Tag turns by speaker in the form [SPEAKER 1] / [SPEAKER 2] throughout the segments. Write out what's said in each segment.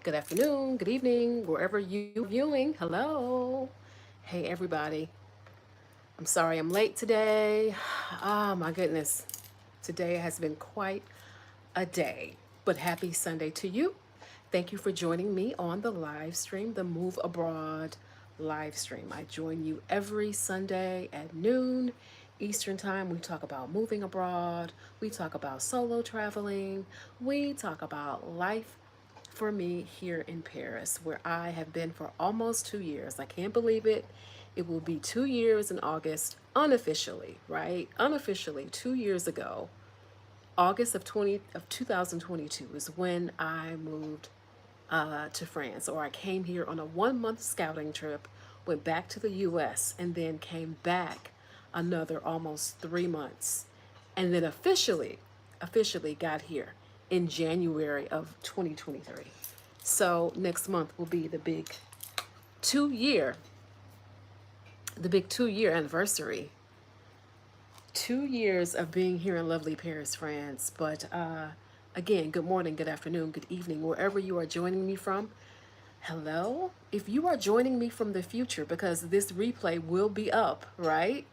[SPEAKER 1] Good afternoon, good evening, wherever you viewing. Hello. Hey everybody. I'm sorry I'm late today. Oh my goodness. Today has been quite a day. But happy Sunday to you. Thank you for joining me on the live stream, the Move Abroad live stream. I join you every Sunday at noon Eastern Time. We talk about moving abroad, we talk about solo traveling, we talk about life for me here in Paris, where I have been for almost 2 years. I can't believe it. It will be 2 years in August, unofficially, right? Unofficially, 2 years ago, August of 2022 is when I moved to France, or I came here on a 1 month scouting trip, went back to the U.S., and then came back another almost 3 months, and then officially got here in January of 2023. So next month will be 2 year, the big 2 year anniversary. 2 years of being here in lovely Paris, France. But again, good morning, good afternoon, good evening, wherever you are joining me from. Hello. If you are joining me from the future, because this replay will be up, right?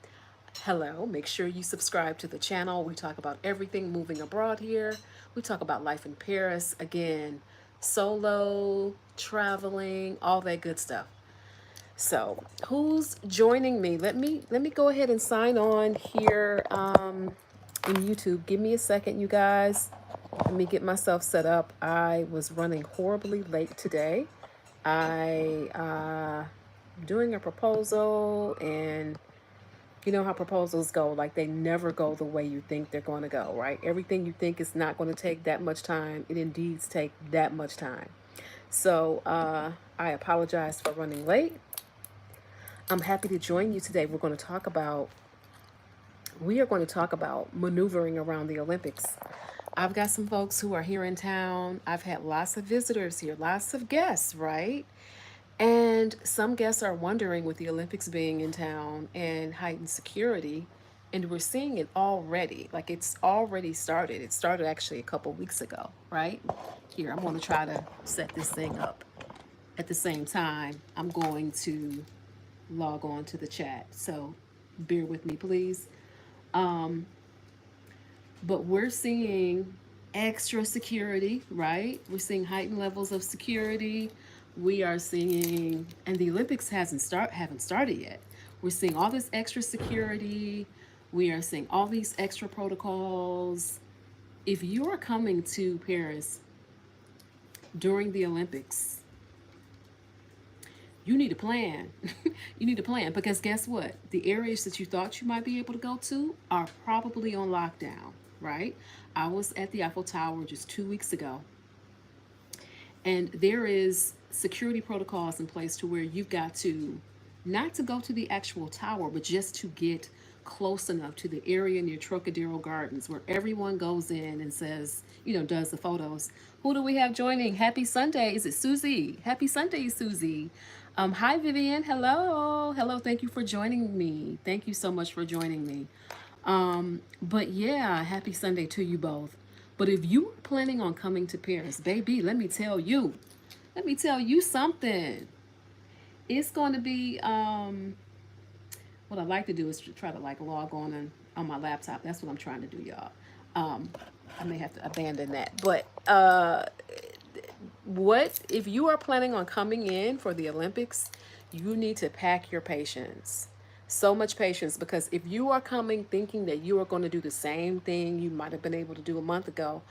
[SPEAKER 1] Hello. Make sure you subscribe to the channel. We talk about everything moving abroad here. We talk about life in Paris. Again, solo, traveling, all that good stuff. So, who's joining me? Let me go ahead and sign on here in YouTube. Give me a second, you guys. Let me get myself set up. I was running horribly late today. I doing a proposal, and you know how proposals go, like they never go the way you think they're going to go, right? Everything you think is not going to take that much time, it indeed take that much time. So I apologize for running late. I'm happy to join you today. We are going to talk about maneuvering around the Olympics. I've got some folks who are here in town. I've had lots of visitors here, lots of guests, right? And some guests are wondering, with the Olympics being in town and heightened security, and we're seeing it already. Like, it's already started. It started actually a couple weeks ago, right? Here, I'm going to try to set this thing up. At the same time, I'm going to log on to the chat. So bear with me, please. But we're seeing extra security, right? We're seeing heightened levels of security. We are seeing, and the Olympics haven't started yet. We're seeing all this extra security. We are seeing all these extra protocols. If you are coming to Paris during the Olympics, you need a plan. You need a plan, because guess what? The areas that you thought you might be able to go to are probably on lockdown, right? I was at the Eiffel Tower just 2 weeks ago, and there is security protocols in place to where you've got to, not to go to the actual tower, but just to get close enough to the area near Trocadero Gardens where everyone goes in and says, does the photos. Who do we have joining? Happy Sunday. Is it Susie? Happy Sunday, Susie. Hi, Vivian. Hello. Hello. Thank you for joining me. Thank you so much for joining me. But yeah, happy Sunday to you both. But if you are planning on coming to Paris, baby, let me tell you something. It's going to be, what I like to do is try to like log on my laptop. That's what I'm trying to do, y'all. I may have to abandon that. But what if you are planning on coming in for the Olympics? You need to pack your patience. So much patience, because if you are coming thinking that you are going to do the same thing you might have been able to do a month ago,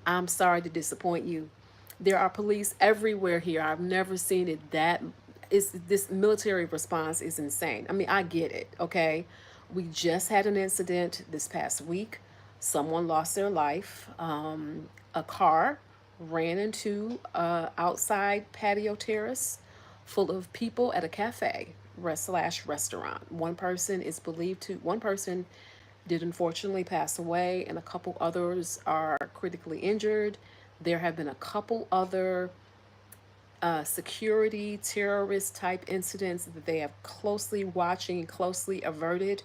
[SPEAKER 1] I'm sorry to disappoint you. There are police everywhere here. I've never seen it that is. This military response is insane. I mean, I get it, okay? We just had an incident this past week. Someone lost their life. A car ran into outside patio terrace full of people at a cafe slash restaurant. One person did unfortunately pass away, and a couple others are critically injured. There have been a couple other security terrorist type incidents that they have closely watching and closely averted.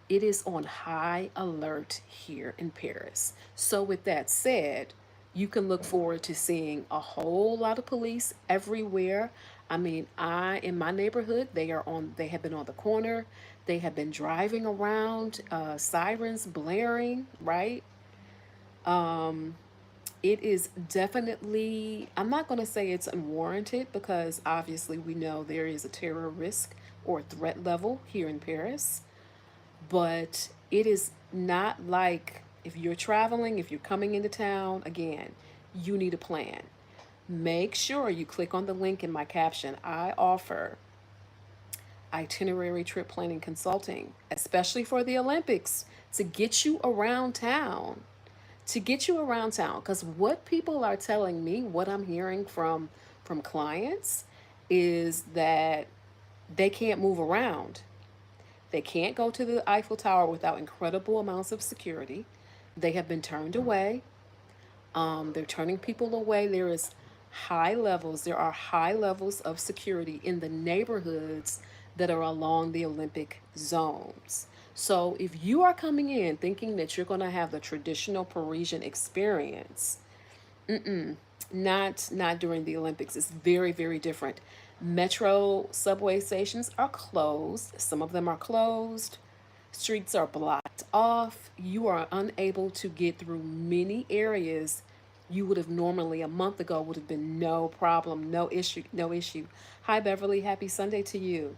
[SPEAKER 1] It is on high alert here in Paris. So with that said, You can look forward to seeing a whole lot of police everywhere. I mean, I in my neighborhood, they have been on the corner. They have been driving around, sirens blaring, right? Um, it is definitely, I'm not going to say it's unwarranted because obviously we know there is a terror risk or threat level here in Paris, but it is not like if you're traveling, if you're coming into town, again, you need a plan. Make sure you click on the link in my caption. I offer itinerary trip planning consulting, especially for the Olympics, to get you around town. To get you around town, because what people are telling me, what I'm hearing from clients, is that they can't move around. They can't go to the Eiffel Tower without incredible amounts of security. They have been turned away. They're turning people away. There are high levels of security in the neighborhoods that are along the Olympic zones. So if you are coming in thinking that you're going to have the traditional Parisian experience, not during the Olympics. It's very, very different. Metro subway stations are closed. Some of them are closed. Streets are blocked off. You are unable to get through many areas you would have normally a month ago would have been no problem, no issue, no issue. Hi Beverly, happy Sunday to you.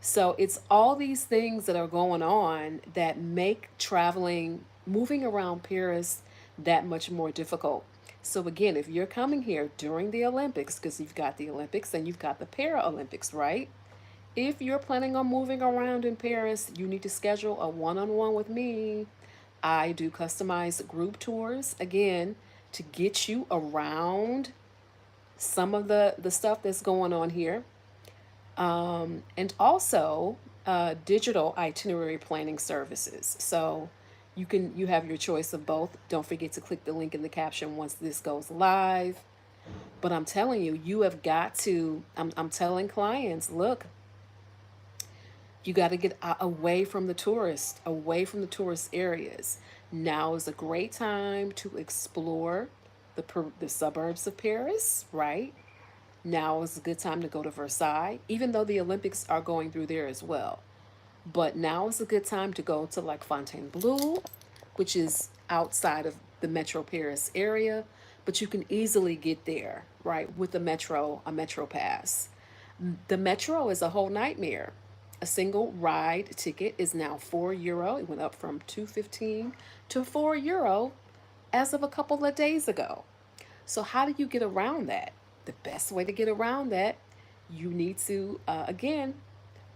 [SPEAKER 1] So it's all these things that are going on that make traveling, moving around Paris that much more difficult. So again, if you're coming here during the Olympics, because you've got the Olympics and you've got the Paralympics, right? If you're planning on moving around in Paris, you need to schedule a one-on-one with me. I do customized group tours, again, to get you around some of the stuff that's going on here. And also digital itinerary planning services. So you have your choice of both. Don't forget to click the link in the caption once this goes live. But I'm telling you, you have got to. I'm telling clients, look, you got to get away from the tourists, away from the tourist areas. Now is a great time to explore the suburbs of Paris, right? Now is a good time to go to Versailles, even though the Olympics are going through there as well. But now is a good time to go to like Fontainebleau, which is outside of the Metro Paris area, but you can easily get there, right, with a metro pass. The metro is a whole nightmare. A single ride ticket is now €4. It went up from 2.15 to €4 as of a couple of days ago. So how do you get around that? The best way to get around that, you need to, again,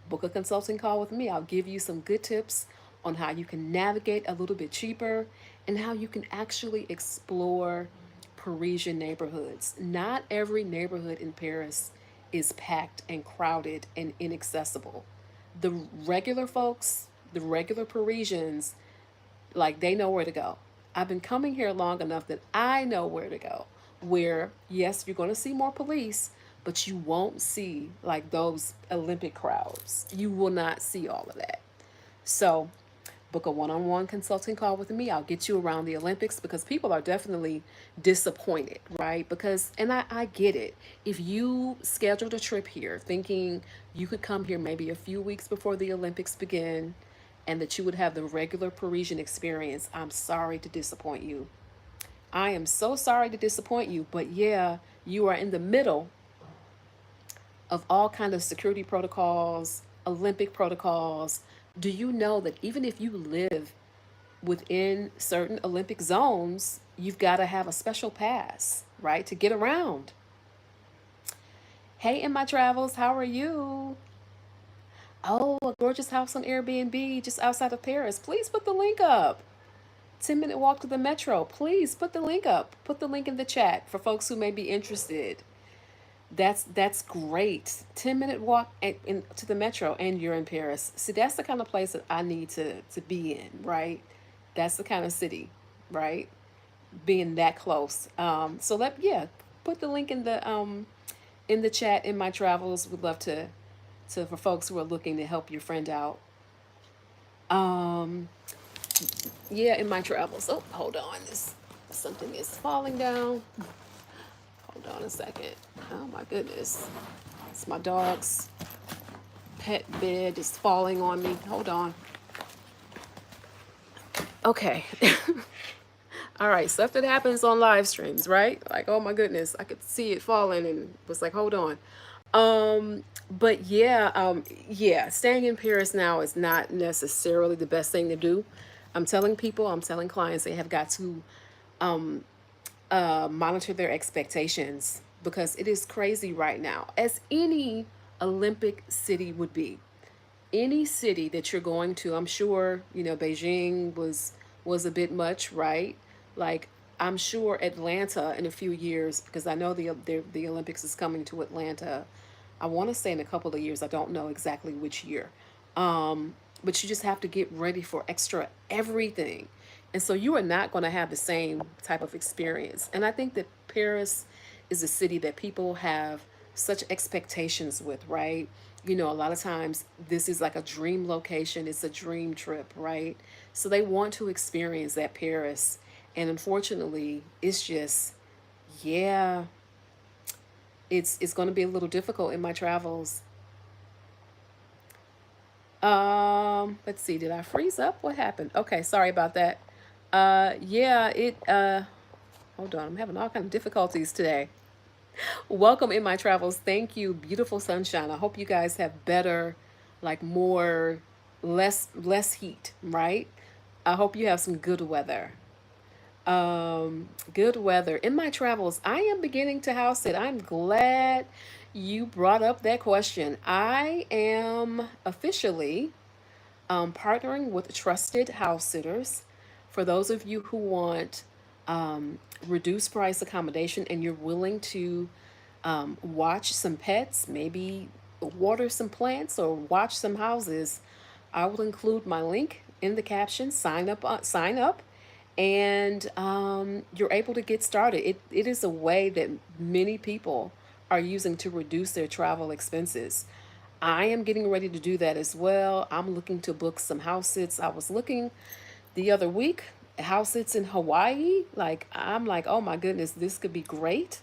[SPEAKER 1] book a consulting call with me. I'll give you some good tips on how you can navigate a little bit cheaper and how you can actually explore Parisian neighborhoods. Not every neighborhood in Paris is packed and crowded and inaccessible. The regular folks, the regular Parisians, like they know where to go. I've been coming here long enough that I know where to go. Where, yes, you're going to see more police, but you won't see like those Olympic crowds. You will not see all of that. So, book a one-on-one consulting call with me. I'll get you around the Olympics because people are definitely disappointed, right? Because, and I get it. If you scheduled a trip here thinking you could come here maybe a few weeks before the Olympics begin and that you would have the regular Parisian experience, I'm sorry to disappoint you. I am so sorry to disappoint you, but yeah, you are in the middle of all kind of security protocols, Olympic protocols. Do you know that even if you live within certain Olympic zones, you've got to have a special pass, right, to get around? Hey, in my travels, how are you? Oh, a gorgeous house on Airbnb just outside of Paris. Please put the link up. 10-minute walk to the metro. Please put the link up. Put the link in the chat for folks who may be interested. That's great. 10-minute walk to the metro and you're in Paris. See, that's the kind of place that I need to be in, right? That's the kind of city, right? Being that close. So put the link in the chat in my travels. Would love to for folks who are looking to help your friend out. Yeah, in my travels. Oh, hold on. This Something is falling down. Hold on a second. Oh my goodness. It's my dog's pet bed is falling on me. Hold on. Okay. All right. Stuff that happens on live streams, right? Like, oh my goodness, I could see it falling and was like, hold on. But yeah, yeah, staying in Paris now is not necessarily the best thing to do. I'm telling clients they have got to monitor their expectations because it is crazy right now, as any Olympic city would be. Any city that you're going to, I'm sure, Beijing was a bit much, right? Like I'm sure Atlanta in a few years, because I know the Olympics is coming to Atlanta. I want to say in a couple of years. I don't know exactly which year. But you just have to get ready for extra everything. And so you are not going to have the same type of experience. And I think that Paris is a city that people have such expectations with, right? A lot of times this is like a dream location, it's a dream trip, right? So they want to experience that Paris. And unfortunately, it's just, yeah, it's going to be a little difficult in my travels. Let's see, did I freeze up? What happened? Okay, sorry about that. Yeah, hold on, I'm having all kind of difficulties today. Welcome in my travels. Thank you, beautiful sunshine. I hope you guys have better, like more, less heat, right? I hope you have some good weather. Good weather. In my travels, I am beginning to house it. I'm glad you brought up that question. I am officially partnering with trusted house sitters. For those of you who want reduced price accommodation and you're willing to watch some pets, maybe water some plants or watch some houses, I will include my link in the caption. Sign up, and you're able to get started. It is a way that many people are using to reduce their travel expenses. I am getting ready to do that as well. I'm looking to book some house sits. I was looking the other week, house sits in Hawaii. Like, I'm like, oh my goodness, this could be great.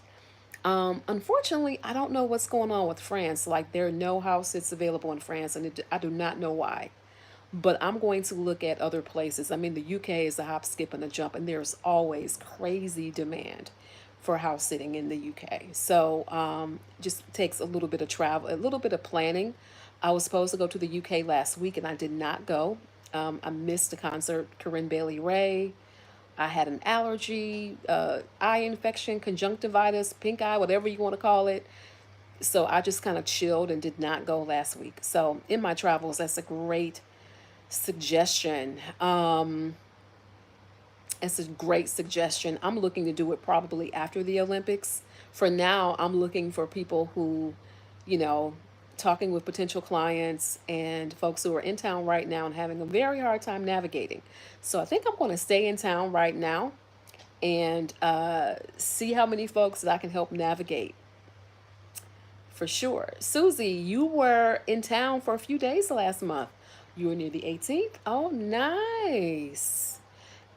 [SPEAKER 1] Unfortunately, I don't know what's going on with France. Like, there are no house sits available in France, and I do not know why. But I'm going to look at other places. I mean, the UK is a hop, skip, and a jump, and there's always crazy demand for house sitting in the UK. So just takes a little bit of travel, a little bit of planning. I was supposed to go to the UK last week, and I did not go. I missed the concert, Corinne Bailey Rae. I had an allergy, eye infection, conjunctivitis, pink eye, whatever you want to call it. So I just kind of chilled and did not go last week. So in my travels, that's a great suggestion. It's a great suggestion. I'm looking to do it probably after the Olympics. For now, I'm looking for people who, you know, talking with potential clients and folks who are in town right now and having a very hard time navigating. So I think I'm going to stay in town right now and see how many folks that I can help navigate for sure. Susie, you were in town for a few days last month. You were near the 18th. Oh, nice.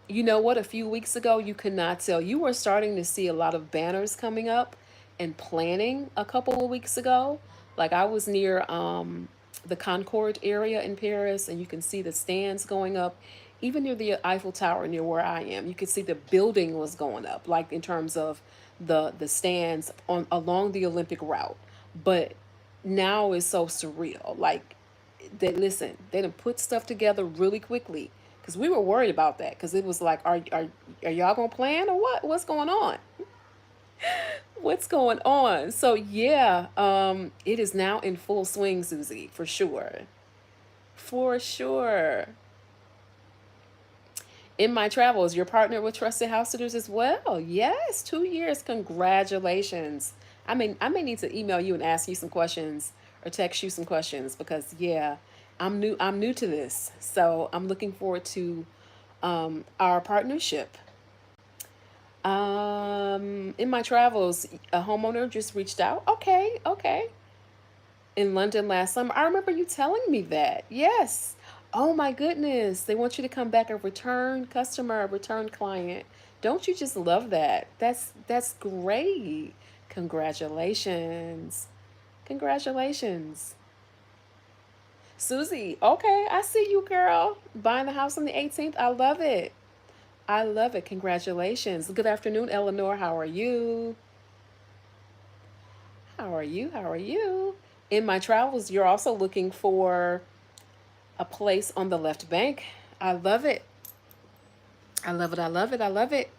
[SPEAKER 1] You know what? A few weeks ago, you could not tell. You were starting to see a lot of banners coming up and planning a couple of weeks ago. Like I was near the Concord area in Paris, and you can see the stands going up. Even near the Eiffel Tower, near where I am, you could see the building was going up, like in terms of the stands on along the Olympic route. But now it's so surreal. Like they listen, they done put stuff together really quickly because we were worried about that because it was like, are y'all gonna plan or what? What's going on? What's going on? So yeah, it is now in full swing, Susie, for sure, for sure. In my travels, you're partnered with trusted house sitters as well. Yes, 2 years. Congratulations. I may need to email you and ask you some questions or text you some questions because yeah, I'm new to this. So I'm looking forward to our partnership. In my travels, a homeowner just reached out. Okay, okay. In London last summer. I remember you telling me that. Yes. Oh my goodness. They want you to come back a return customer, a return client Don't you just love that? That's great. Congratulations. Congratulations. Susie, okay, I see you, girl. Buying the house on the 18th. I love it. I love it. Congratulations. Good afternoon, Eleanor. How are you? How are you? How are you? In my travels, you're also looking for a place on the left bank. I love it. I love it. I love it. I love it.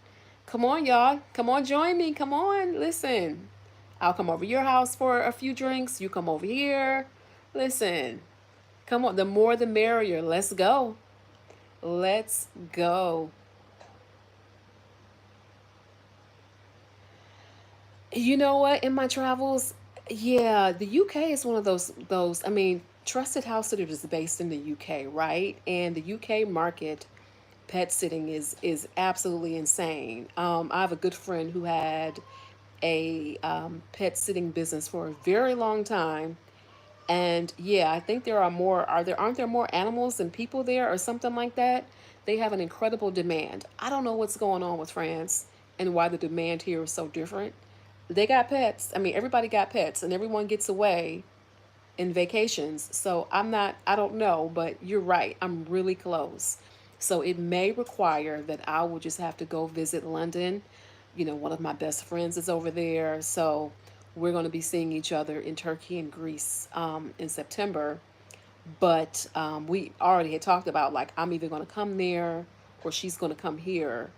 [SPEAKER 1] Come on, y'all. Come on, join me. Come on. Listen. I'll come over your house for a few drinks. You come over here. Listen. Come on. The more the merrier. Let's go. Let's go. You know what? In my travels, yeah, the UK is one of those. I mean, Trusted House Sitters is based in the UK, right? And the UK market pet sitting is absolutely insane. I have a good friend who had a pet sitting business for a very long time, and yeah, I think there are more. Are there aren't there more animals than people there, or something like that? They have an incredible demand. I don't know what's going on with France and why the demand here is so different. They got pets. I mean, everybody got pets, and everyone gets away in vacations. So I don't know, but you're right. I'm really close. So it may require that I will just have to go visit London. One of my best friends is over there. So we're going to be seeing each other in Turkey and Greece in September. But we already had talked about like I'm either going to come there or she's going to come here,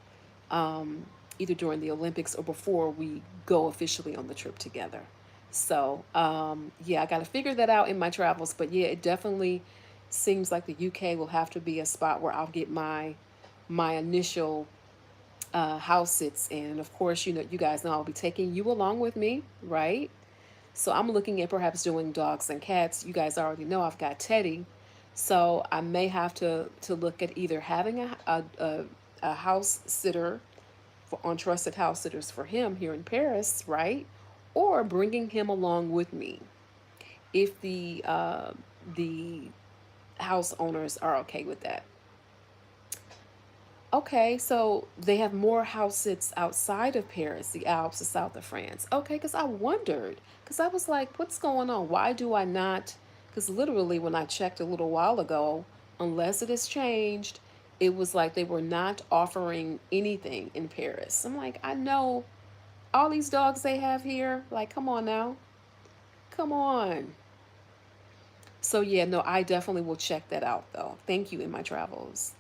[SPEAKER 1] um, either during the Olympics or before we go officially on the trip together. So, yeah, I got to figure that out in my travels. But yeah, it definitely seems like the UK will have to be a spot where I'll get my initial house sits in. And of course, you guys know I'll be taking you along with me, right? So I'm looking at perhaps doing dogs and cats. You guys already know I've got Teddy, so I may have to look at either having a house sitter on Trusted House Sitters for him here in Paris, right? Or bringing him along with me if the house owners are okay with that. Okay, so they have more house sits outside of Paris, the Alps, the south of France. Okay, because I wondered, because I was like, what's going on? Why do I not? Because literally, when I checked a little while ago, unless it has changed, it was like they were not offering anything in Paris. I'm like, I know all these dogs they have here. Like, come on now. Come on. So, yeah, no, I definitely will check that out, though. Thank you in my travels.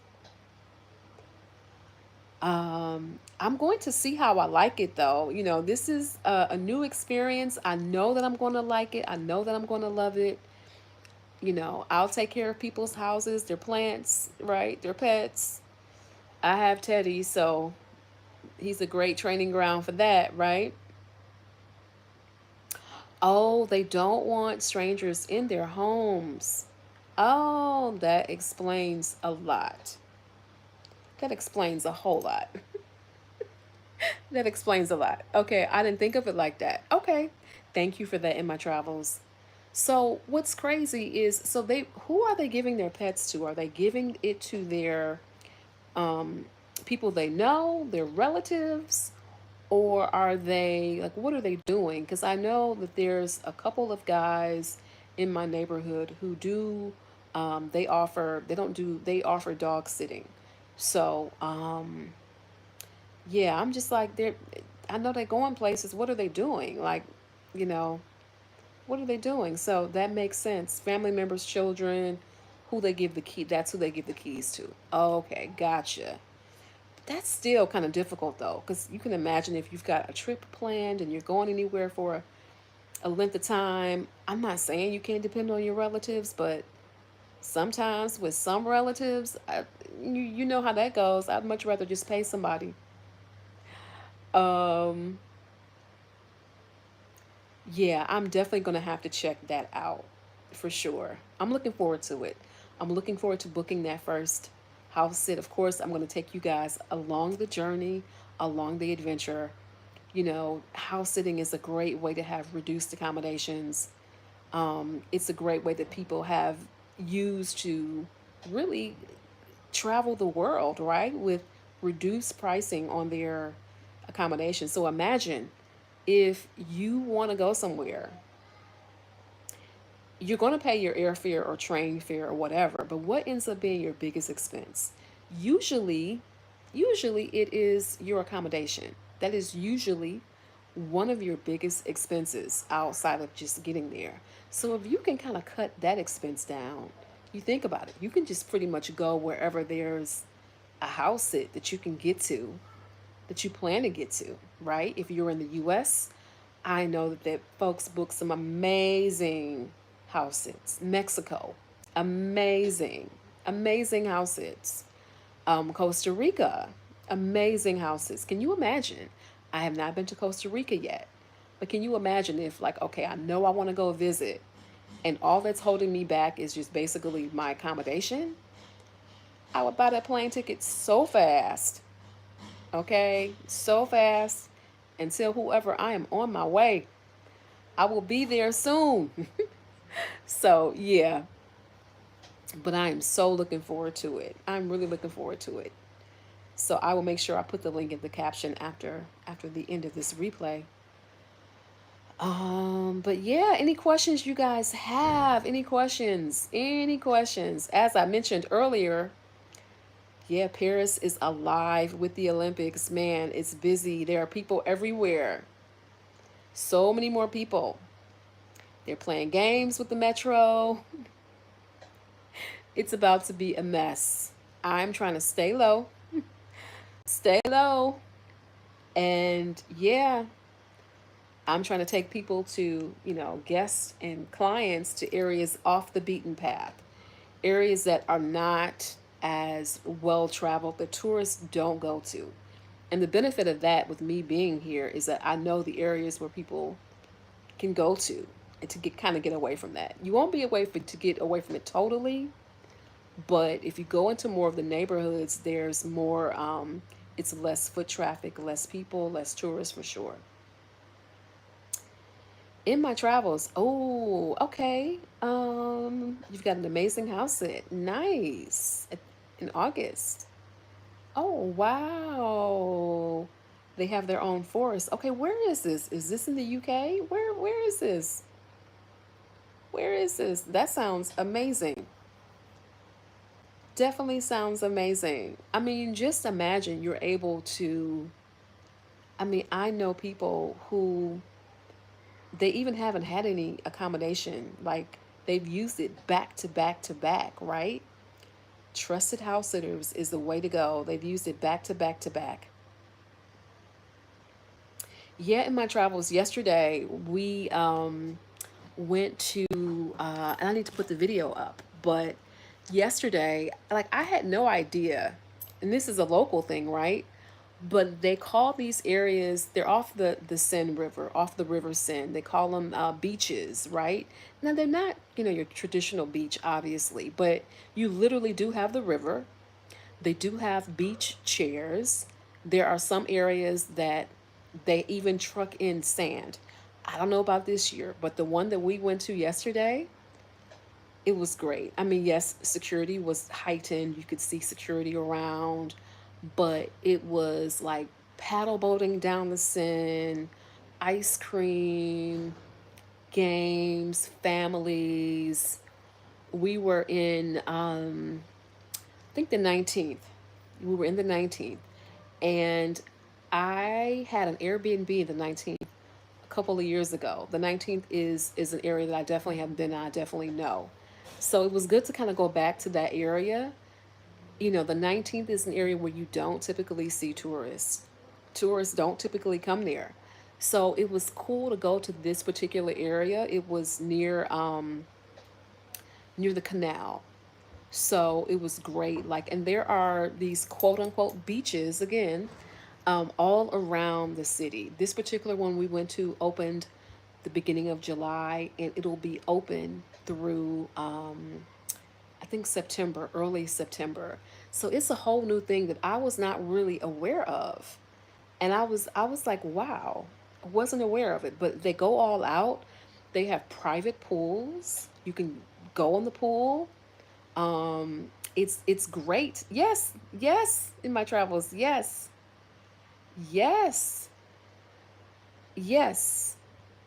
[SPEAKER 1] I'm going to see how I like it though. This is a new experience. I know that I'm going to like it. I know that I'm going to love it. I'll take care of people's houses, their plants, right? Their pets. I have Teddy, so he's a great training ground for that, right? Oh, they don't want strangers in their homes. Oh, that explains a lot. That explains a whole lot. That explains a lot. Okay, I didn't think of it like that. Okay. Thank you for that in my travels. So, what's crazy is so they who are they giving their pets to? Are they giving it to their um people they know, their relatives, or are they like what are they doing? Cuz I know that there's a couple of guys in my neighborhood who do they offer dog sitting. So, yeah, I'm just like I know they're going places. What are they doing? Like, you know, what are they doing? So that makes sense. Family members, children, who they give the key. That's who they give the keys to. Okay, gotcha. That's still kind of difficult though, because you can imagine if you've got a trip planned and you're going anywhere for a length of time. I'm not saying you can't depend on your relatives, but sometimes with some relatives, you know how that goes. I'd much rather just pay somebody. Um, Yeah, I'm definitely going to have to check that out for sure. I'm looking forward to it. I'm looking forward to booking that first house sit. Of course, I'm going to take you guys along the journey, along the adventure. House sitting is a great way to have reduced accommodations. It's a great way that people have used to really travel the world, right? With reduce pricing on their accommodation. So imagine if you want to go somewhere, you're going to pay your airfare or train fare or whatever, but what ends up being your biggest expense? Usually, usually it is your accommodation. That is usually one of your biggest expenses outside of just getting there. So if you can kind of cut that expense down, you think about it. You can just pretty much go wherever there's a house sit that you can get to, that you plan to get to, right? If you're in the US, I know that folks book some amazing house sits. Mexico, amazing, amazing house sits. Costa Rica, amazing houses. Can you imagine? I have not been to Costa Rica yet, but can you imagine if, like, okay, I know I want to go visit, and all that's holding me back is just basically my accommodation? I would buy that plane ticket so fast, okay? So fast until whoever I am on my way. I will be there soon. So, yeah, but I am so looking forward to it. I'm really looking forward to it. So I will make sure I put the link in the caption after the end of this replay. But yeah, any questions you guys have? Any questions? Any questions? As I mentioned earlier, yeah, Paris is alive with the Olympics. Man, it's busy. There are people everywhere. So many more people. They're playing games with the metro. It's about to be a mess. I'm trying to stay low, and yeah, I'm trying to take people to, guests and clients to areas off the beaten path, areas that are not as well traveled, that tourists don't go to. And the benefit of that with me being here is that I know the areas where people can go to and to get away from that. You won't be to get away from it totally, but if you go into more of the neighborhoods, there's more, it's less foot traffic, less people, less tourists for sure. In my travels, oh, okay. You've got an amazing house sit. Nice. In August. Oh, wow. They have their own forest. Okay, where is this? Is this in the UK? Where is this? Where is this? That sounds amazing. Definitely sounds amazing. I mean, just imagine you're able to. I mean, I know people who they even haven't had any accommodation. Like they've used it back to back to back, right? Trusted house sitters is the way to go. They've used it back to back to back. Yeah, in my travels yesterday, we went to, and I need to put the video up, but yesterday, like I had no idea, and this is a local thing, right? But they call these areas, they're off the Seine River, off the River Seine. They call them beaches, right? Now, they're not, your traditional beach, obviously, but you literally do have the river. They do have beach chairs. There are some areas that they even truck in sand. I don't know about this year, but the one that we went to yesterday, it was great. I mean, yes, security was heightened. You could see security around, but it was like paddle boating down the Seine, ice cream, games, families. We were in, I think the 19th. We were in the 19th, and I had an Airbnb in the 19th a couple of years ago. The 19th is an area that I definitely haven't been in. I definitely know. So it was good to kind of go back to that area. The 19th is an area where you don't typically see tourists. Tourists don't typically come there. So it was cool to go to this particular area. It was near the canal. So it was great. Like, and there are these quote unquote beaches again, all around the city. This particular one we went to opened the beginning of July, and it'll be open through I think September, early September. So it's a whole new thing that I was not really aware of. And I was like, wow, I wasn't aware of it. But they go all out. They have private pools. You can go in the pool. It's great. Yes, yes, in my travels. Yes. Yes. Yes.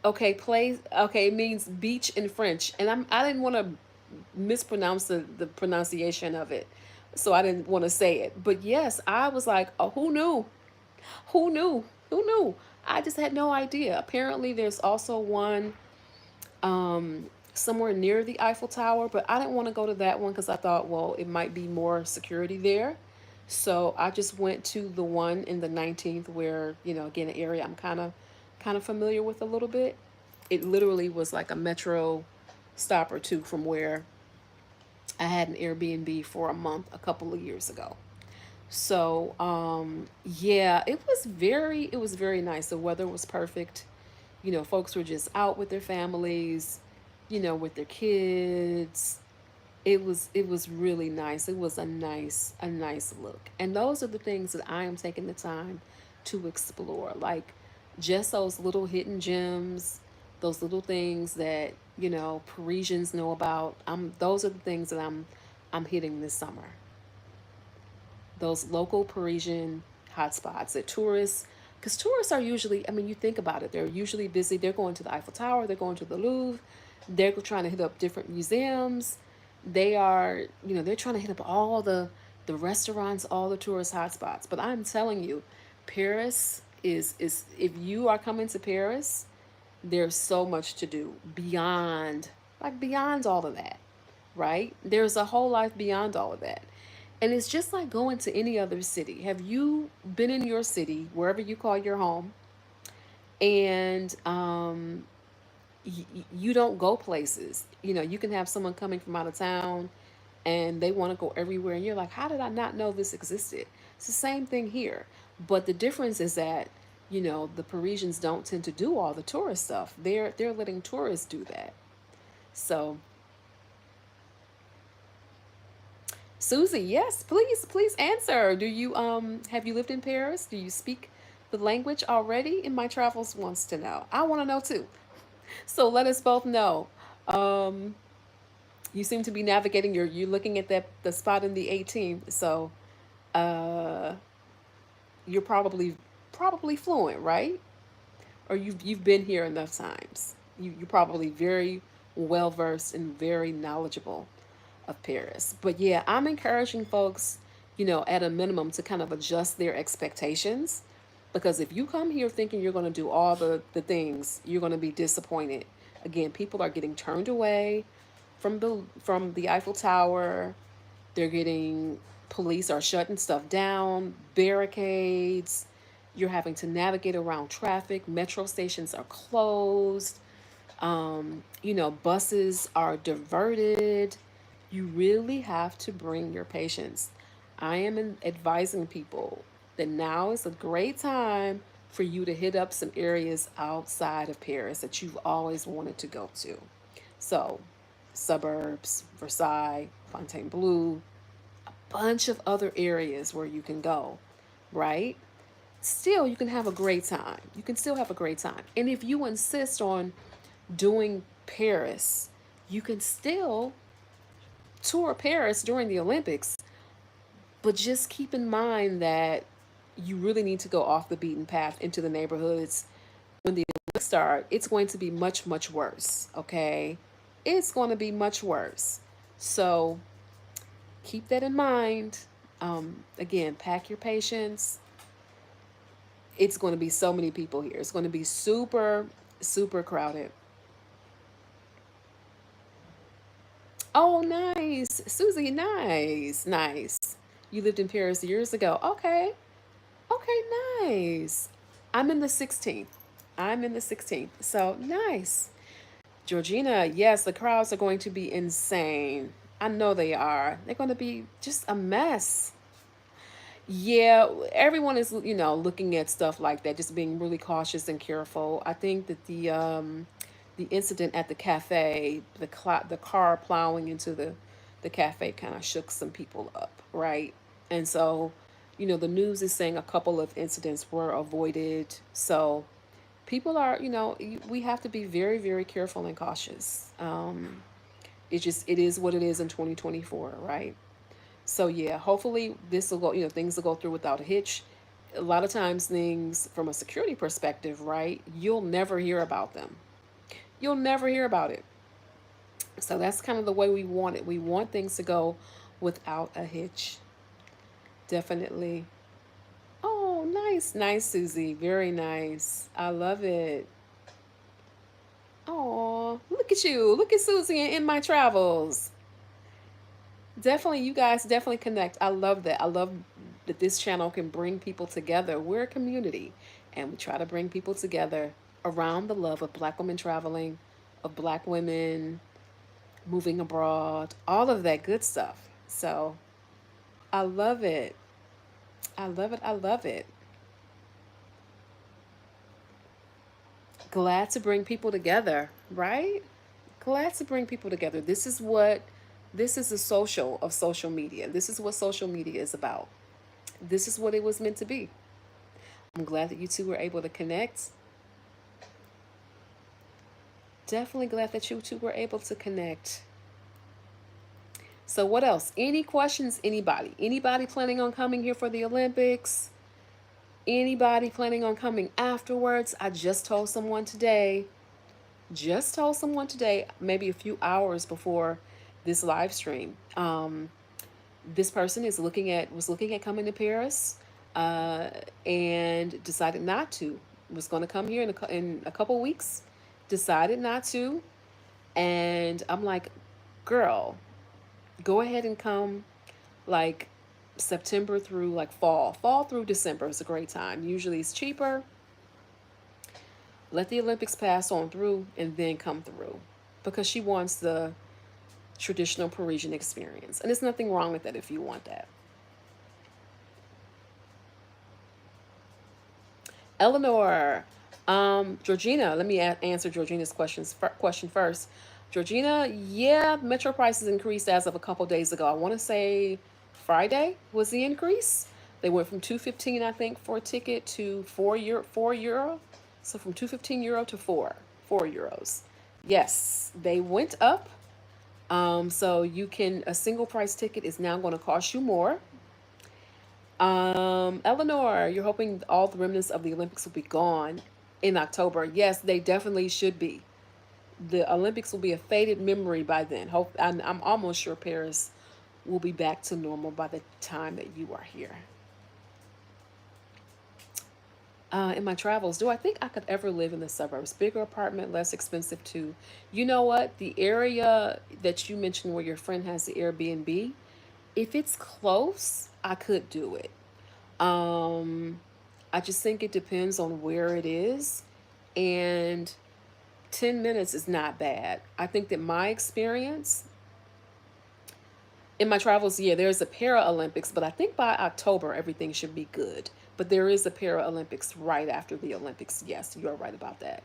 [SPEAKER 1] Okay, place. Okay, it means beach in French, and I didn't want to mispronounce the pronunciation of it, so I didn't want to say it. But yes, I was like, oh, who knew? Who knew? Who knew? I just had no idea. Apparently, there's also one somewhere near the Eiffel Tower, but I didn't want to go to that one because I thought, well, it might be more security there. So I just went to the one in the 19th where, again, an area I'm kind of familiar with a little bit. It literally was like a metro stop or two from where I had an Airbnb for a month a couple of years ago. So, yeah, it was very nice. The weather was perfect. Folks were just out with their families, with their kids. It was really nice. It was a nice look. And those are the things that I am taking the time to explore. Like just those little hidden gems, those little things that, Parisians know about. Those are the things that I'm hitting this summer. Those local Parisian hotspots that tourists, because tourists are usually, I mean, you think about it, they're usually busy. They're going to the Eiffel Tower, they're going to the Louvre, they're trying to hit up different museums. They are, they're trying to hit up all the restaurants, all the tourist hotspots. But I'm telling you, Paris is if you are coming to Paris, there's so much to do beyond, like beyond all of that, right? There's a whole life beyond all of that. And it's just like going to any other city. Have you been in your city, wherever you call your home, and you don't go places? You can have someone coming from out of town and they want to go everywhere, and you're like, how did I not know this existed? It's the same thing here. But the difference is that, the Parisians don't tend to do all the tourist stuff. They're letting tourists do that. So, Susie, yes, please answer. Do you have you lived in Paris? Do you speak the language already? In my travels wants to know. I want to know too. So let us both know. Um, you seem to be navigating. You're looking at that the spot in the 18th. So uh, you're probably fluent, right? Or you've been here enough times. You're probably very well versed and very knowledgeable of Paris. But yeah, I'm encouraging folks, at a minimum to kind of adjust their expectations, because if you come here thinking you're going to do all the things, you're going to be disappointed. Again, people are getting turned away from the Eiffel Tower. They're getting Police are shutting stuff down, barricades. You're having to navigate around traffic. Metro stations are closed. Buses are diverted. You really have to bring your patience. I am advising people that now is a great time for you to hit up some areas outside of Paris that you've always wanted to go to. So, suburbs, Versailles, Fontainebleau, bunch of other areas where you can go, right? Still, you can have a great time. You can still have a great time. And if you insist on doing Paris, you can still tour Paris during the Olympics, but just keep in mind that you really need to go off the beaten path into the neighborhoods. When the Olympics start, it's going to be much, much worse, okay? It's going to be much worse. So keep that in mind. Again, pack your patience. It's going to be so many people here. It's going to be super, super crowded. Oh, nice. Susie, nice. Nice. You lived in Paris years ago. Okay. Okay, nice. I'm in the 16th. I'm in the 16th. So nice. Georgina, yes, the crowds are going to be insane. I know they are. They're going to be just a mess. Yeah, everyone is, looking at stuff like that, just being really cautious and careful. I think that the incident at the cafe, the car plowing into the cafe kind of shook some people up, right? And so, the news is saying a couple of incidents were avoided. So, people are, we have to be very, very careful and cautious. It is what it is in 2024, right? So yeah, hopefully this will go, things will go through without a hitch. A lot of times things from a security perspective, right? You'll never hear about them. You'll never hear about it. So that's kind of the way we want it. We want things to go without a hitch. Definitely. Oh, nice. Nice, Susie. Very nice. I love it. Oh, look at you. Look at Susie in my travels. Definitely, you guys definitely connect. I love that. I love that this channel can bring people together. We're a community, and we try to bring people together around the love of Black women traveling, of Black women moving abroad, all of that good stuff. So I love it. I love it. I love it. Glad to bring people together, right? Glad to bring people together. This is the social of social media. This is what social media is about. This is what it was meant to be. I'm glad that you two were able to connect. Definitely glad that you two were able to connect. So, what else? Any questions? Anybody? Anybody planning on coming here for the Olympics? Anybody planning on coming afterwards? I just told someone today, maybe a few hours before this live stream. This person was looking at coming to Paris, uh, and decided not to. Was going to come here in a couple weeks, decided not to, and I'm like, girl, go ahead and come, like September through like fall through December is a great time. Usually it's cheaper. Let the Olympics pass on through and then come through, because she wants the traditional Parisian experience, and there's nothing wrong with that if you want that. Eleanor, Georgina, let me answer Georgina's question first. Georgina, yeah, metro prices increased as of a couple days ago. I want to say Friday was the increase. They went from 215, I think, for a ticket to €4. So from 215 euro to €4. Yes, they went up. So you can a single price ticket is now going to cost you more. Eleanor, you're hoping all the remnants of the Olympics will be gone in October. Yes, they definitely should be. The Olympics will be a faded memory by then. I'm almost sure Paris will be back to normal by the time that you are here. In my travels, do I think I could ever live in the suburbs? Bigger apartment, less expensive too. You know what? The area that you mentioned where your friend has the Airbnb, if it's close, I could do it. Um, I just think it depends on where it is. And 10 minutes is not bad. I think that my experience in my travels, yeah, there's a Paralympics, but I think by October everything should be good. But there is a Paralympics right after the Olympics. Yes, you're right about that.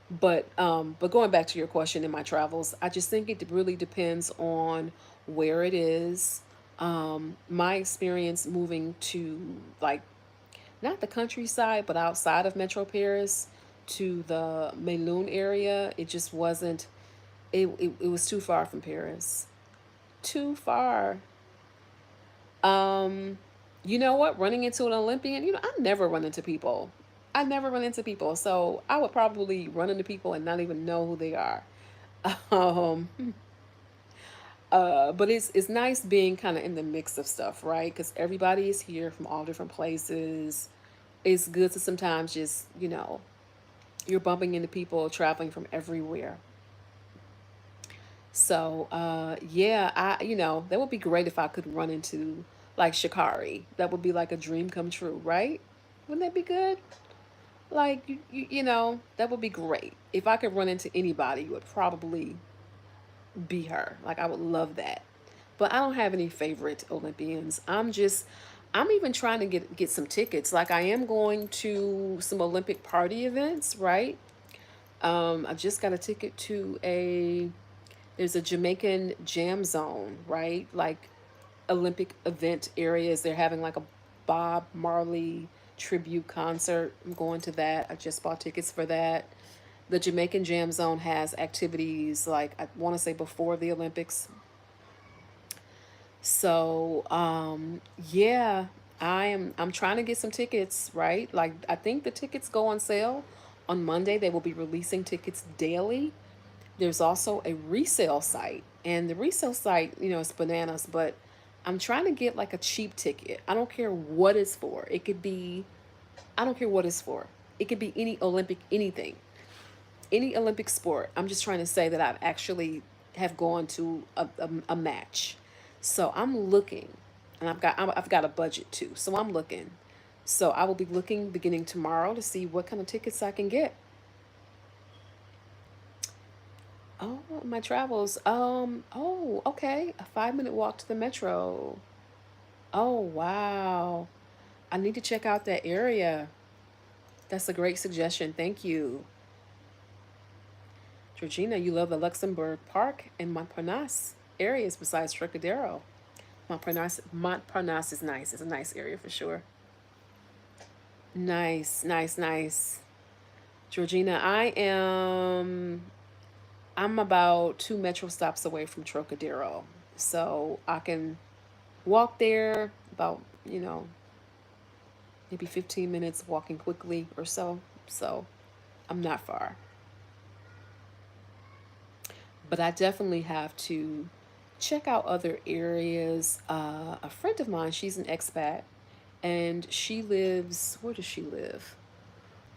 [SPEAKER 1] But going back to your question, in my travels, I just think it really depends on where it is. My experience moving to, like, not the countryside, but outside of Metro Paris to the Melun area, it just wasn't. It was too far from Paris. Too far. Um, you know what? Running into an Olympian, I never run into people. I never run into people, so I would probably run into people and not even know who they are. Um, but it's nice being kind of in the mix of stuff, right? Because everybody is here from all different places. It's good to sometimes just, you're bumping into people traveling from everywhere. So, yeah, that would be great if I could run into like Shikari. That would be like a dream come true, right? Wouldn't that be good? Like, that would be great. If I could run into anybody, it would probably be her. Like, I would love that. But I don't have any favorite Olympians. I'm even trying to get some tickets. Like, I am going to some Olympic party events, right? I just got a ticket to there's a Jamaican jam zone, right? Like, Olympic event areas. They're having like a Bob Marley tribute concert. I'm going to that. I just bought tickets for that. The Jamaican Jam Zone has activities like, I want to say, before the Olympics. So, yeah, I'm trying to get some tickets, right? Like I think the tickets go on sale on Monday. They will be releasing tickets daily. There's also a resale site, and the resale site, is bananas, but I'm trying to get like a cheap ticket. I don't care what it's for. It could be I don't care what it's for. It could be any Olympic anything. Any Olympic sport. I'm just trying to say that I've actually have gone to a match. So I'm looking, and I've got a budget too. So I'm looking. So I will be looking beginning tomorrow to see what kind of tickets I can get. Oh, my travels. Oh, okay. A 5-minute walk to the metro. Oh, wow. I need to check out that area. That's a great suggestion. Thank you. Georgina, you love the Luxembourg Park and Montparnasse areas besides Trocadero. Montparnasse is nice. It's a nice area for sure. Nice, nice, nice. Georgina, I'm about 2 metro stops away from Trocadero. So I can walk there about, maybe 15 minutes walking quickly or so. So I'm not far. But I definitely have to check out other areas. A friend of mine, she's an expat, and she lives. Where does she live?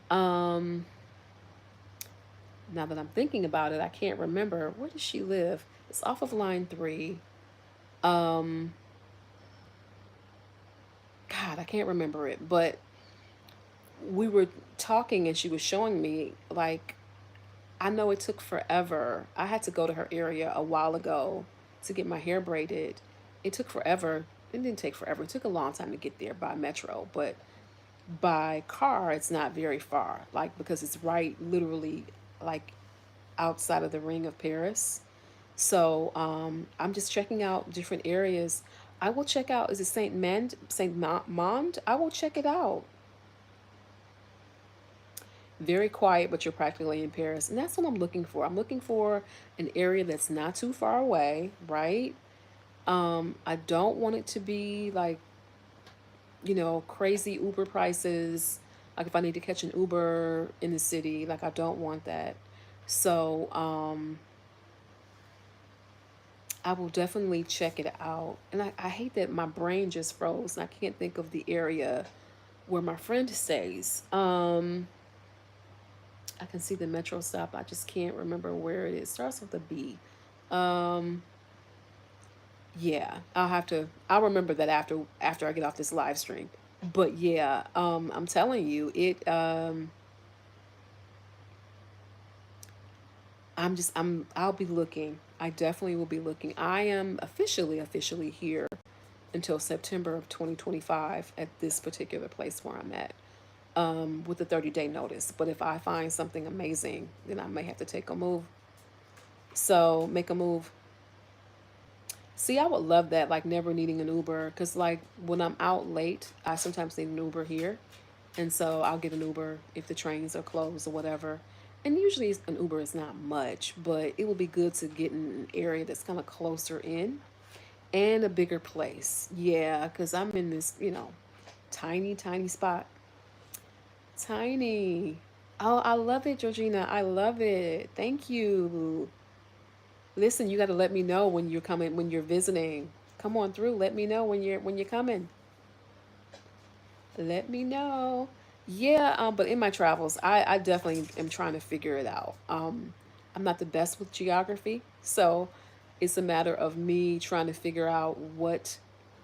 [SPEAKER 1] Um, Now that I'm thinking about it, I can't remember. Where does she live? It's off of line 3. Um, God, I can't remember it. But we were talking, and she was showing me like I know it took forever. I had to go to her area a while ago to get my hair braided. It took forever. It didn't take forever. It took a long time to get there by metro, but by car, it's not very far. Like, because it's right literally like outside of the ring of Paris. So I'm just checking out different areas. I will check out, is it Saint Mond? I will check it out. Very quiet, but you're practically in Paris. And that's what I'm looking for. I'm looking for an area that's not too far away, right? I don't want it to be like, crazy Uber prices. Like if I need to catch an Uber in the city, like I don't want that. So, I will definitely check it out. And I hate that my brain just froze and I can't think of the area where my friend stays. I can see the metro stop. I just can't remember where it is. Starts with a B. Um, yeah, I'll remember that after I get off this live stream. But yeah, I'm telling you, I'll be looking. I definitely will be looking. I am officially here until September of 2025 at this particular place where I'm at. With a 30-day notice. But if I find something amazing, then I may have to take a move. So make a move. See, I would love that, like never needing an Uber, because like when I'm out late, I sometimes need an Uber here, and so I'll get an Uber if the trains are closed or whatever. And usually an Uber is not much, but it will be good to get in an area that's kind of closer in and a bigger place. Yeah, because I'm in this, tiny, tiny spot. Tiny. Oh, I love it, Georgina. I love it. Thank you. Listen, you got to let me know when you're coming, when you're visiting. Come on through. Let me know when you're coming. Let me know. Yeah, but in my travels, I definitely am trying to figure it out. I'm not the best with geography, so it's a matter of me trying to figure out what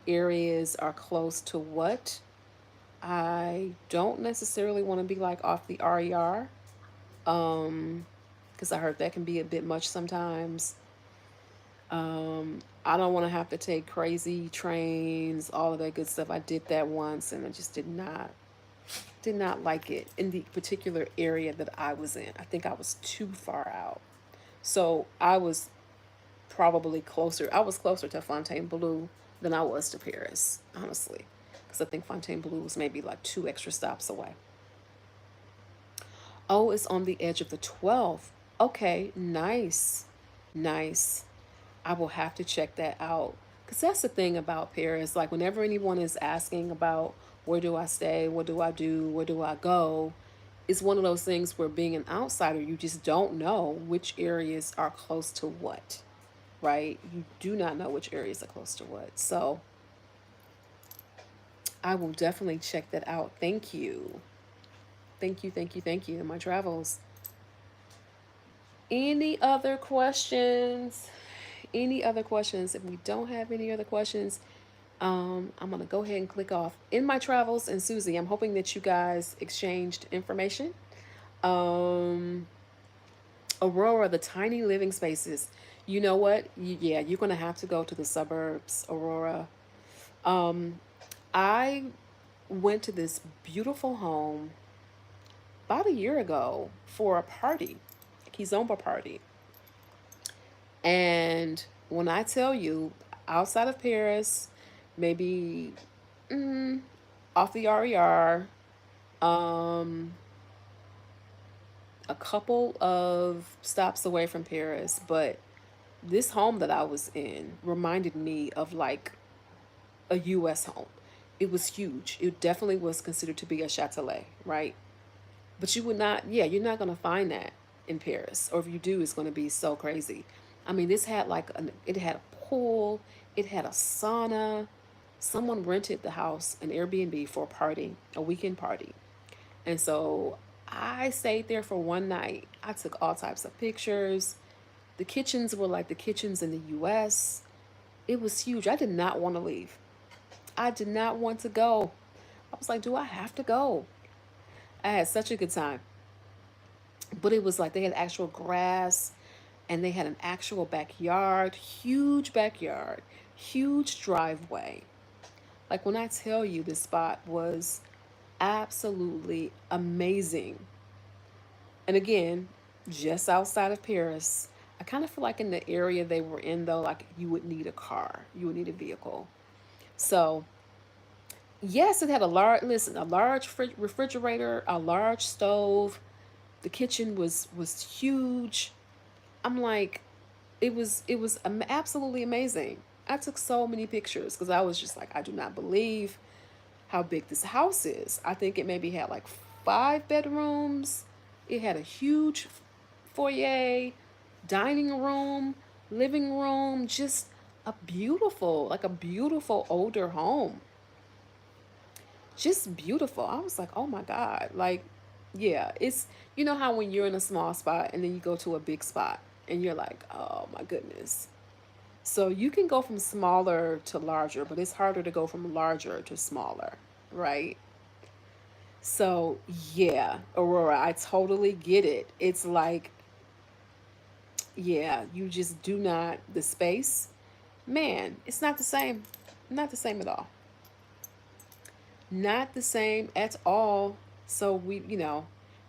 [SPEAKER 1] areas are close to what. I don't necessarily want to be like off the RER, because I heard that can be a bit much sometimes. I don't want to have to take crazy trains, all of that good stuff. I did that once and I just did not like it in the particular area that I was in. I think I was too far out. So I was closer to Fontainebleau than I was to Paris, honestly. Because I think Fontainebleau was maybe like 2 extra stops away. Oh, it's on the edge of the 12th. Okay, nice. Nice. I will have to check that out. Because that's the thing about Paris. Like, whenever anyone is asking about where do I stay, what do I do, where do I go, it's one of those things where being an outsider, you just don't know which areas are close to what, right? You do not know which areas are close to what. So I will definitely check that out. Thank you. Thank you, thank you, thank you in my travels. Any other questions? Any other questions? If we don't have any other questions, I'm gonna go ahead and click off in my travels. And Susie, I'm hoping that you guys exchanged information. Um, Aurora, the tiny living spaces. You know what? Yeah, you're gonna have to go to the suburbs, Aurora. Um, I went to this beautiful home about a year ago for a party, a Kizomba party. And when I tell you, outside of Paris, maybe mm, off the RER, um, a couple of stops away from Paris, but this home that I was in reminded me of like a US home. It was huge. It definitely was considered to be a chatelet, right? But you would not, yeah, you're not going to find that in Paris. Or if you do, it's going to be so crazy. I mean, this had like, it had a pool, it had a sauna. Someone rented the house, an Airbnb for a party, a weekend party. And so I stayed there for one night. I took all types of pictures. The kitchens were like the kitchens in the US. It was huge. I did not want to leave. I did not want to go. I was like, do I have to go? I had such a good time. But it was like they had actual grass and they had an actual backyard, huge driveway. Like when I tell you this spot was absolutely amazing. And again, just outside of Paris. I kind of feel like in the area they were in though, like you would need a car, you would need a vehicle. So yes, it had a large refrigerator, a large stove. The kitchen was huge. I'm like, it was absolutely amazing. I took so many pictures because I was just like, I do not believe how big this house is. I think it maybe had like 5 bedrooms. It had a huge foyer, dining room, living room, just a beautiful older home. Just beautiful. I was like, oh my God. Like, yeah, it's, you know how when you're in a small spot and then you go to a big spot and you're like, oh my goodness. So you can go from smaller to larger, but it's harder to go from larger to smaller, right? So yeah, Aurora, I totally get it. It's like, yeah, you just do not, the space, man, it's not the same. Not the same at all. Not the same at all. So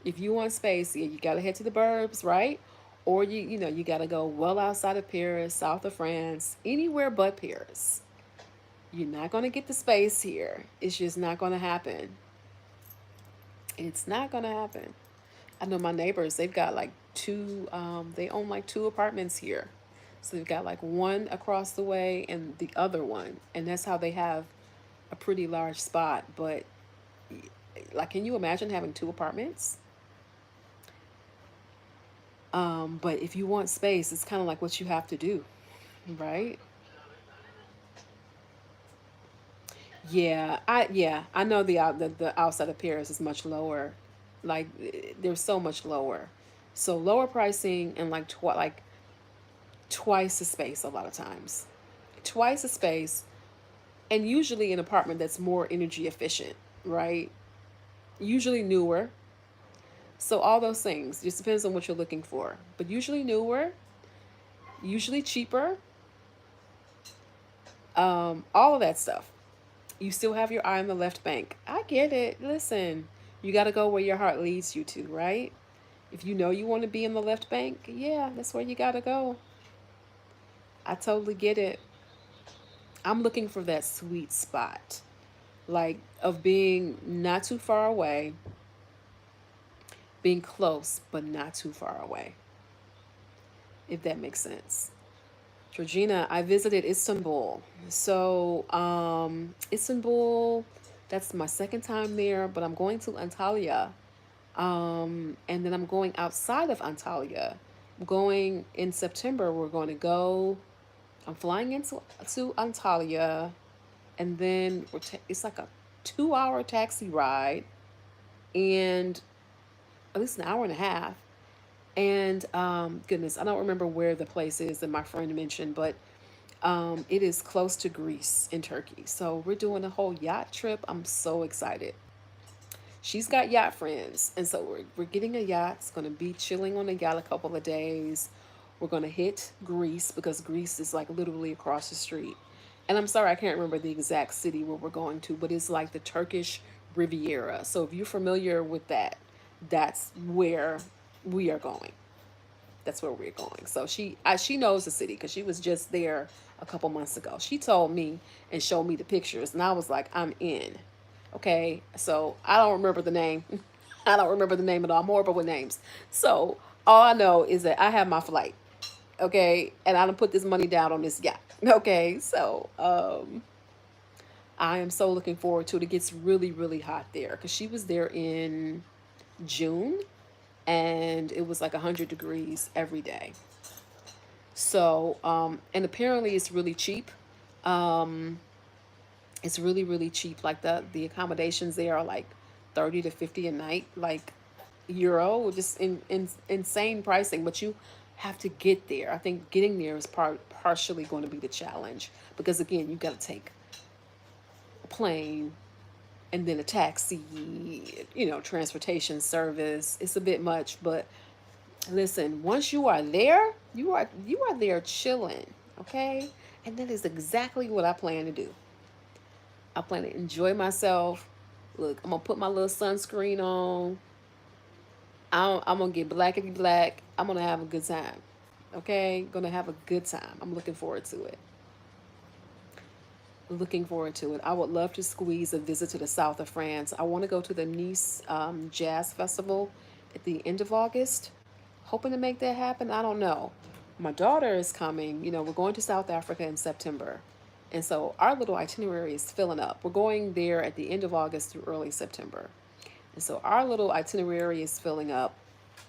[SPEAKER 1] if you want space, yeah, you gotta head to the burbs, right? Or you gotta go well outside of Paris, south of France, anywhere but Paris. You're not gonna get the space here. It's just not gonna happen. It's not gonna happen. I know my neighbors, they've got like two, they own like 2 apartments here. So they've got like one across the way and the other one. And that's how they have a pretty large spot. But like, can you imagine having 2 apartments? But if you want space, it's kind of like what you have to do, right? Yeah, I know the outside of Paris is much lower. Like they're so much lower. So lower pricing and like twice the space a lot of times. Twice the space and usually an apartment that's more energy efficient, right? Usually newer. So all those things just depends on what you're looking for. But usually newer, usually cheaper, all of that stuff. You still have your eye on the left bank. I get it. Listen, you got to go where your heart leads you to, right? If you know you want to be in the left bank, yeah, that's where you got to go. I totally get it. I'm looking for that sweet spot, like of being not too far away, being close, but not too far away, if that makes sense. Georgina, I visited Istanbul. So, Istanbul, that's my second time there, but I'm going to Antalya. And then I'm going outside of Antalya. I'm going in September. We're going to go. I'm flying into to Antalya, and then it's like a 2 hour taxi ride, and at least an hour and a half. And goodness, I don't remember where the place is that my friend mentioned, but it is close to Greece in Turkey. So we're doing a whole yacht trip. I'm so excited. She's got yacht friends, and so we're getting a yacht. It's going to be chilling on the yacht a couple of days. We're going to hit Greece because Greece is like literally across the street. And I'm sorry, I can't remember the exact city where we're going to, but it's like the Turkish Riviera. So if you're familiar with that, that's where we are going. That's where we're going. So she knows the city because she was just there a couple months ago. She told me and showed me the pictures, and I was like, I'm in. Okay, so I don't remember the name. I don't remember the name at all. I'm horrible with names. So all I know is that I have my flight. Okay, and I don't put this money down on this yacht. Okay, so I am so looking forward to it. It gets really, really hot there because she was there in June, and it was like 100 degrees every day. So, and apparently it's really cheap. Um, it's really, really cheap. Like the accommodations there are like 30 to 50 a night, like euro, just insane pricing. But you have to get there. I think getting there is partially going to be the challenge because again, you got to take a plane and then a taxi, transportation service. It's a bit much, but listen, once you are there, you are there chilling, okay? And that is exactly what I plan to do. I plan to enjoy myself. Look, I'm gonna put my little sunscreen on. I'm gonna get blackety black. I'm gonna have a good time. Okay, gonna have a good time. I'm looking forward to it. Looking forward to it. I would love to squeeze a visit to the south of France. I want to go to the Nice Jazz Festival at the end of August. Hoping to make that happen. I don't know. My daughter is coming. We're going to South Africa in September. And so our little itinerary is filling up. We're going there at the end of August through early September. And so our little itinerary is filling up.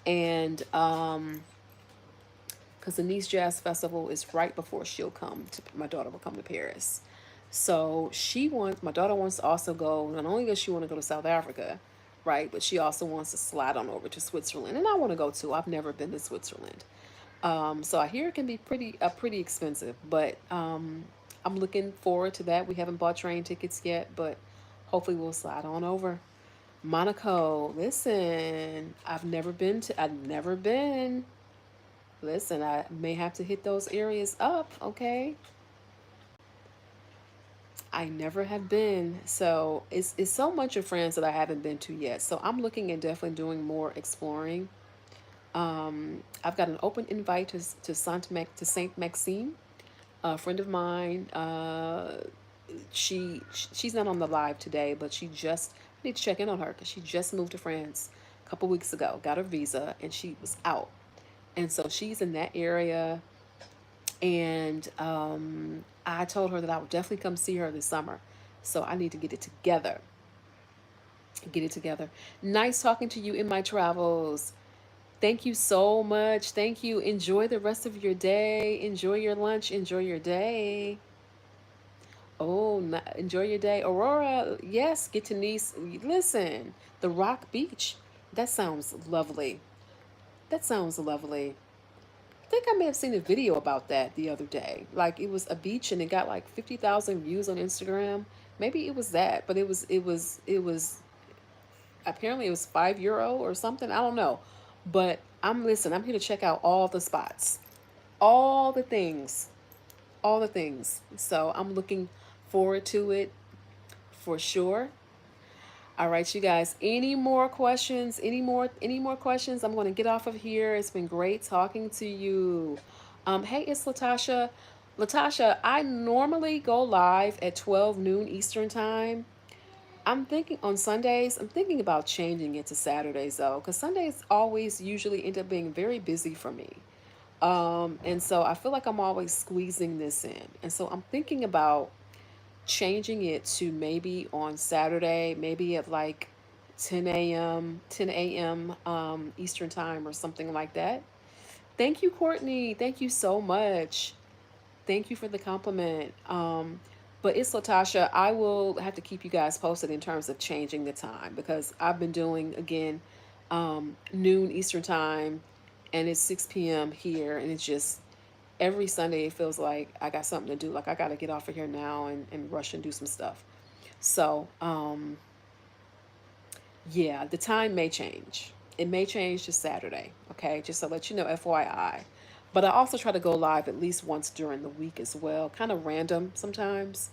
[SPEAKER 1] And because the Nice Jazz Festival is right before my daughter will come to Paris. So my daughter wants to also go, not only does she want to go to South Africa, right, but she also wants to slide on over to Switzerland. And I want to go too. I've never been to Switzerland. So I hear it can be pretty expensive, but I'm looking forward to that. We haven't bought train tickets yet, but hopefully we'll slide on over. Monaco, listen, I've never been. Listen, I may have to hit those areas up, okay? I never have been. So it's so much of France that I haven't been to yet. So I'm looking at definitely doing more exploring. I've got an open invite to Saint Maxime, a friend of mine. She's not on the live today, but I need to check in on her because she just moved to France a couple weeks ago, got her visa, and she was out. And so she's in that area. And I told her that I would definitely come see her this summer. So I need to get it together. Get it together. Nice talking to you in my travels. Thank you so much. Thank you. Enjoy the rest of your day. Enjoy your lunch. Enjoy your day. Oh, enjoy your day. Aurora, yes, get to Nice. Listen, the Rock Beach. That sounds lovely. That sounds lovely. I think I may have seen a video about that the other day. Like it was a beach and it got like 50,000 views on Instagram. Maybe it was that, but it was apparently it was €5 or something. I don't know. But I'm here to check out all the spots. All the things. All the things. So I'm looking forward to it for sure. All right, you guys. Any more questions? Any more questions? I'm going to get off of here. It's been great talking to you. Hey, it's Latasha. Latasha, I normally go live at 12 noon Eastern time. I'm thinking on Sundays, I'm thinking about changing it to Saturdays though, because Sundays always usually end up being very busy for me. And so I feel like I'm always squeezing this in. And so I'm thinking about changing it to maybe on Saturday, maybe at like 10 a.m., 10 a.m. Eastern time or something like that. Thank you, Courtney. Thank you so much. Thank you for the compliment. But it's Latasha. I will have to keep you guys posted in terms of changing the time because I've been doing again noon Eastern time, and it's 6 p.m. here, and it's just every Sunday it feels like I got something to do. Like I got to get off of here now and rush and do some stuff. So yeah, the time may change. It may change to Saturday, okay? Just to let you know, FYI. But I also try to go live at least once during the week as well. Kind of random sometimes,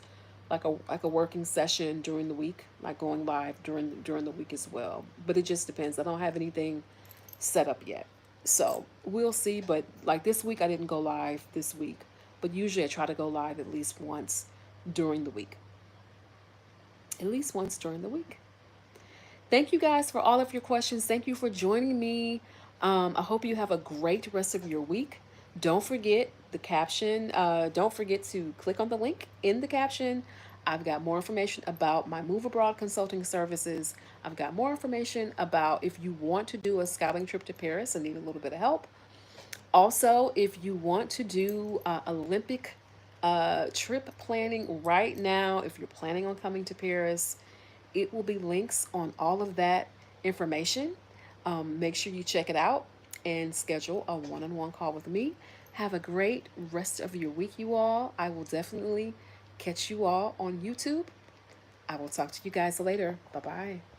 [SPEAKER 1] like a working session during the week, like going live during the week as well. But it just depends. I don't have anything set up yet. So we'll see. But like this week I didn't go live this week. But usually I try to go live at least once during the week. At least once during the week. Thank you guys for all of your questions. Thank you for joining me. I hope you have a great rest of your week. Don't forget the caption. Don't forget to click on the link in the caption. I've got more information about my Move Abroad consulting services. I've got more information about if you want to do a scouting trip to Paris and need a little bit of help. Also, if you want to do Olympic trip planning right now, if you're planning on coming to Paris, it will be links on all of that information. Make sure you check it out and schedule a one on one call with me. Have a great rest of your week, you all. I will definitely catch you all on YouTube. I will talk to you guys later. Bye bye.